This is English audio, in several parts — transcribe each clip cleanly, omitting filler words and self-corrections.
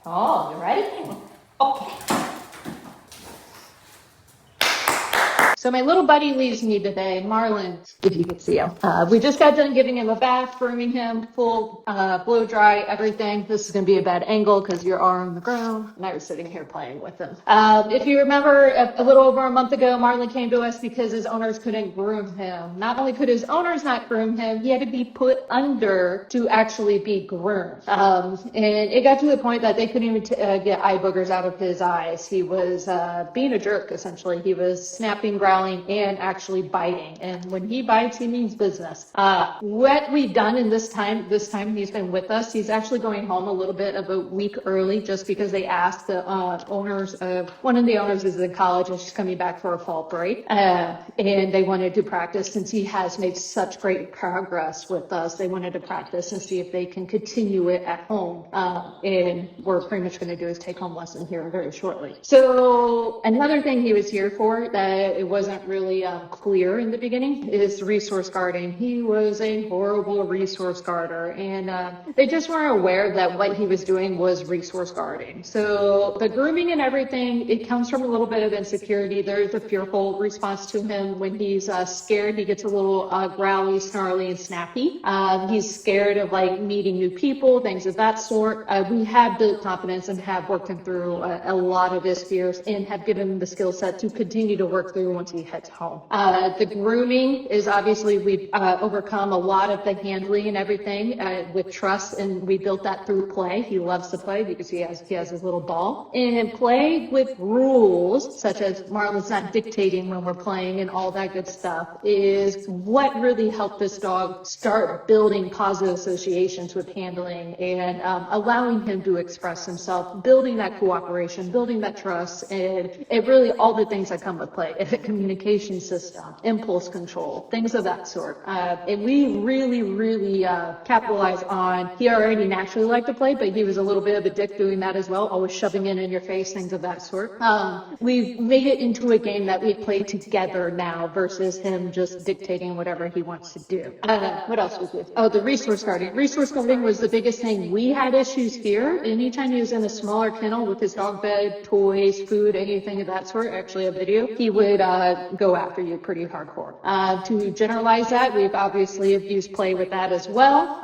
Oh, you ready? Okay. So my little buddy leaves me today, Marlin, if you can see him. We just got done giving him a bath, grooming him, full blow dry, everything. This is going to be a bad angle because you're on the ground, and I was sitting here playing with him. If you remember, a little over a month ago, Marlin came to us because his owners couldn't groom him. Not only could his owners not groom him, he had to be put under to actually be groomed. And it got to the point that they couldn't even get eye boogers out of his eyes. He was being a jerk, essentially. He was snapping, growling, and actually biting. And when he bites, he means business. What we've done in this time he's been with us, he's actually going home a little bit of a week early just because they asked the owners of, one of the owners is in college and she's coming back for a fall break. And they wanted to practice since he has made such great progress with us. They wanted to practice and see if they can continue it at home. And we're pretty much going to do his take home lesson here very shortly. So another thing he was here for that it wasn't really clear in the beginning is resource guarding. He was a horrible resource guarder, and they just weren't aware that what he was doing was resource guarding. So the grooming and everything, it comes from a little bit of insecurity. There's a fearful response to him when he's scared. He gets a little growly, snarly, and snappy. He's scared of like meeting new people, things of that sort. We have built confidence and have worked him through a lot of his fears and have given him the skill set to continue to work through once he heads home. The grooming is obviously we've overcome a lot of the handling and everything with trust, and we built that through play. He loves to play because he has his little ball. And play with rules, such as Marlin's not dictating when we're playing and all that good stuff, is what really helped this dog start building positive associations with handling and allowing him to express himself, building that cooperation, building that trust, and it really all the things that come with play. A communication system, impulse control, things of that sort. And we really capitalize on, he already naturally liked to play, but he was a little bit of a dick doing that as well, always shoving it in your face, things of that sort. We've made it into a game that we play together now versus him just dictating whatever he wants to do. What else was it? Oh, the resource guarding. Resource guarding was the biggest thing. We had issues here. Anytime he was in a smaller kennel with his dog bed, toys, food, anything of that sort, actually a video, he would go after you pretty hardcore. To generalize that, we've obviously used play with that as well.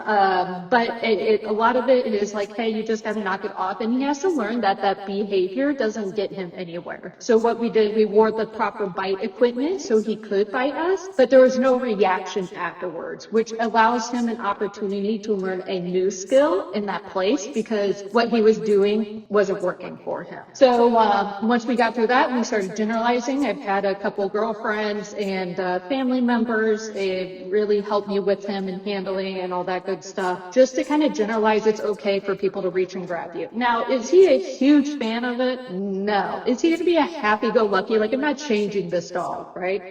But a lot of it is like, hey, you just got to knock it off. And he has to learn that behavior doesn't get him anywhere. So what we did, we wore the proper bite equipment so he could bite us, but there was no reaction afterwards, which allows him an opportunity to learn a new skill in that place because what he was doing wasn't working for him. So once we got through that, we started generalizing. I've had a couple girlfriends and family members. They really helped me with him and handling and all that good stuff. Just to kind of generalize, it's okay for people to reach and grab you. Now, is he a huge fan of it? No. Is he going to be a happy-go-lucky? Like, I'm not changing this dog, right?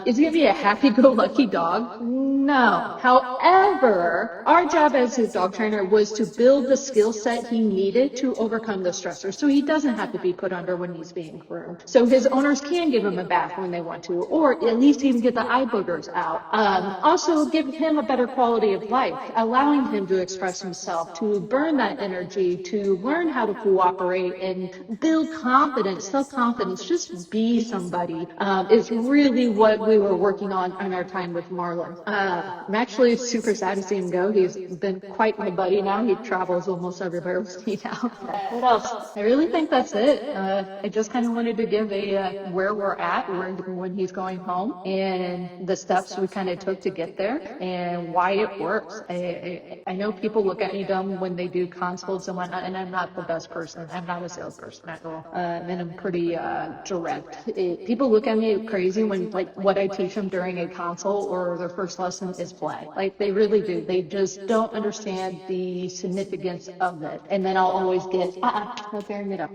Is he going to be a happy-go-lucky dog? No. However, our job as his dog trainer was to build the skill set he needed to overcome the stressors, so he doesn't have to be put under when he's being groomed. So his owners can give him a bath when they want to, or at least even get the eye boogers out. Also, give him a better quality of life, allowing him to express himself, to burn that energy, to learn how to cooperate and build confidence, self-confidence, just be somebody, is really what we were working on in our time with Marlin. I'm actually super sad to see him go. He's been quite my buddy now. He travels almost everywhere with me now. What else? I really think that's it. I just kind of wanted to give a where we're at when he's going home and the steps we kind of took to get there and why it works. I know people look at me dumb when they do consults and whatnot, and I'm not the best person. I'm not a salesperson at all. And I'm pretty direct. People look at me crazy when like what I teach them during a consult or their first lesson is play. Like they really do. They just don't understand the significance of it. And then I'll always get, no bearing it up.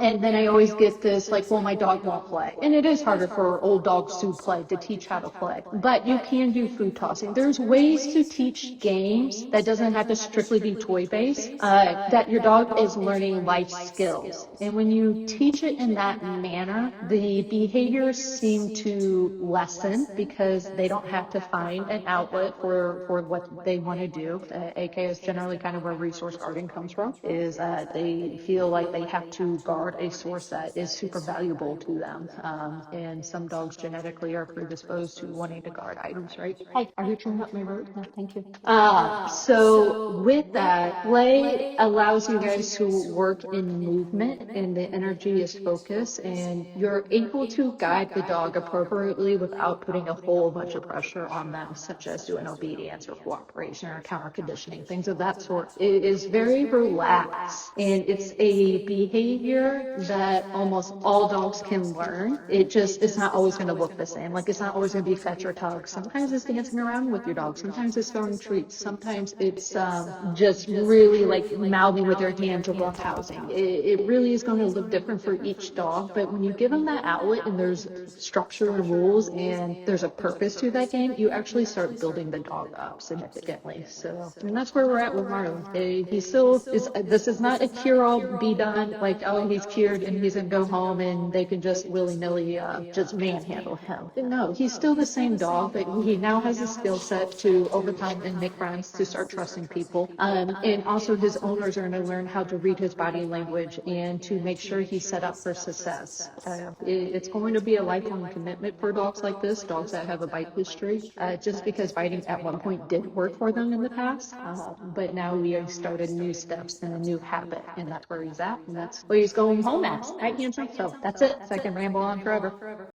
And then I always get this like, well, my dog won't play. And it is harder for old dogs to play, to teach how to play. But you can do food tossing. There's ways to teach games that doesn't have to strictly be toy-based, that your dog is learning life skills. And when you teach it in that manner, the behaviors seem to lessen because they don't have to find an outlet for for what they want to do. AK is generally kind of where resource guarding comes from, is they feel like they have to guard a source that is super valuable to them. And some dogs genetically are predisposed to wanting to guard items, right? Hi, are you chewing up my road? No, thank you. So with that, play allows you guys to work in movement and the energy is focused and you're able to guide the dog appropriately without putting a whole bunch of pressure on them, such as doing obedience or cooperation or counter conditioning, things of that sort. It is very relaxed and it's a behavior that almost all dogs can learn. It just, it's not always going to look the same. Like it's not always going to be fetch or tug. Sometimes it's dancing around with your dog. Sometimes it's throwing treats. Sometimes it's just really like mouthing with your hands or roughhousing. It really is going to look different for each dog. But when you give them that outlet and there's structure and rules and there's a purpose to that game, you actually start building the dog up significantly. So, and that's where we're at with Marlin. He still is, this is not a cure-all be done, like, oh, he's cured and he's gonna go home and they can just willy-nilly just manhandle him. No, he's still the same dog, but he now has a skill set to overcome and make friends, to start trusting people. And also his owners are going to learn how to read his body language and to make sure he's set up for success. It's going to be a lifelong commitment for dogs like this, dogs that have a bite history, just because biting at one point did work for them in the past. But now we have started new steps and a new habit, and that's where he's at, and that's where he's going home at. Right, handsome? So that's it. So I can ramble on forever.